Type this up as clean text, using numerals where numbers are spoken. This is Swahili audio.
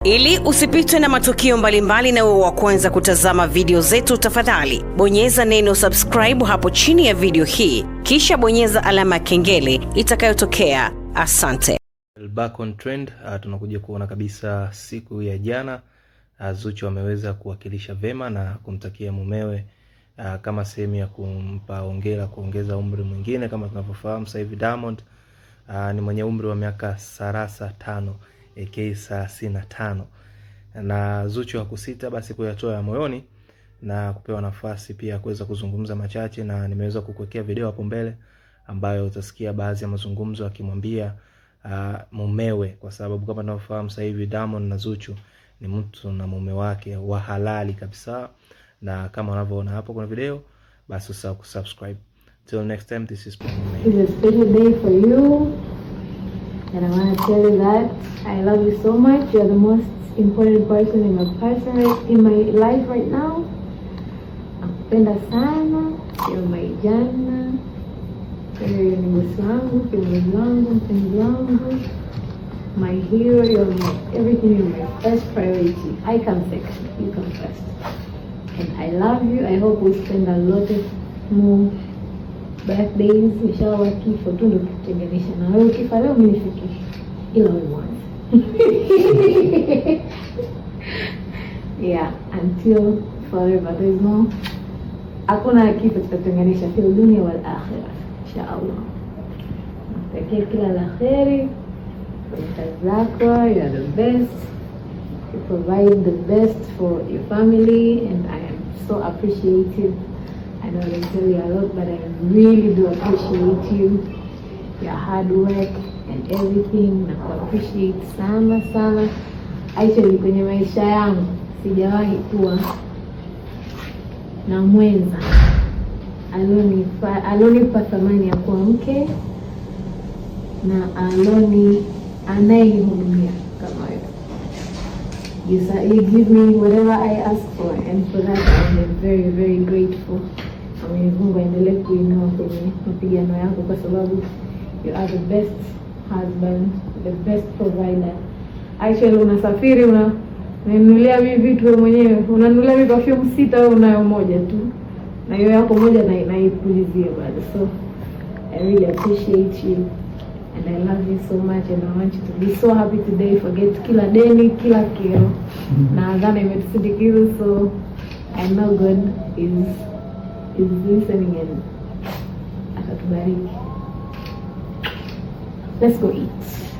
Ili usipitwe na matukio mbalimbali na uwe wa kwanza kutazama video zetu, tafadhali bonyeza neno subscribe hapo chini ya video hii, kisha bonyeza alama ya kengele itakayotokea. Asante. Back on trend, tunakuja kuona kabisa siku ya jana Zuchu ameweza kuwakilisha vema na kumtakia mumewe kama sehemu ya kumpa hongera kuongeza umri mwingine. Kama tunavyofahamu sasa hivi Diamond ni mwenye umri wa miaka 35 35, na Zuchu hakusita basi kuyatoa ya moyoni na kupewa nafasi pia kuweza kuzungumza machache, na nimeweza kukuwekea video hapo mbele ambayo utasikia baadhi ya mazungumzo akimwambia mumewe, kwa sababu kama tunavyofahamu sasa hivi Diamond na Zuchu ni mtu na mume wake wa halali kabisa, na kama unavyoona hapo kuna video, basi usahau kusubscribe. Till next time, this is Pumame. It's a special day for you, and I want to tell you that I love you so much. You're the most important person in my life right now. Nakupenda sana. You're my jana. You're bosi wangu, kiongozi wangu, mpenzi wangu, my hero. You're my everything. You're my first priority. I come second, you come first. And I love you. I hope we spend a lot of more birthdays. Inshallah kifo tu ndio kutenganisha na wewe. Ukifa leo mimi nifikishe ila wewe once. Yeah, until forever. There is no hakuna kitu kitatenganisha fil dunia wal akhirah. Inshallah. Natakia kila la kheri kwa kazi zako. You are the best. You provide the best for your family, and I am so appreciative. I know they tell you a lot, but I really do appreciate you, your hard work and everything. Na appreciate sana sana. Actually kwenye maisha yangu sijawahi kuwa na mwenza alonipa thamani ya kuwa mke na anayenihudumia kama wewe. You give me whatever I ask for, and for that I'm very very grateful. Mungu aendelee kuinua kwenye mapigano yako, kwa sababu you are the best husband, the best provider. Actually unasafiri unanunulia mimi vitu wewe mwenyewe, unanunulia mimi perfume 6 au unayo moja tu, na hiyo yako moja naipulizia bado. So I really appreciate you and I love you so much, and I want you to be so happy today. Forget kila deni, kila kero. Na adhana imetusindikiza, so I know God is listening and atatubariki. Let's go eat.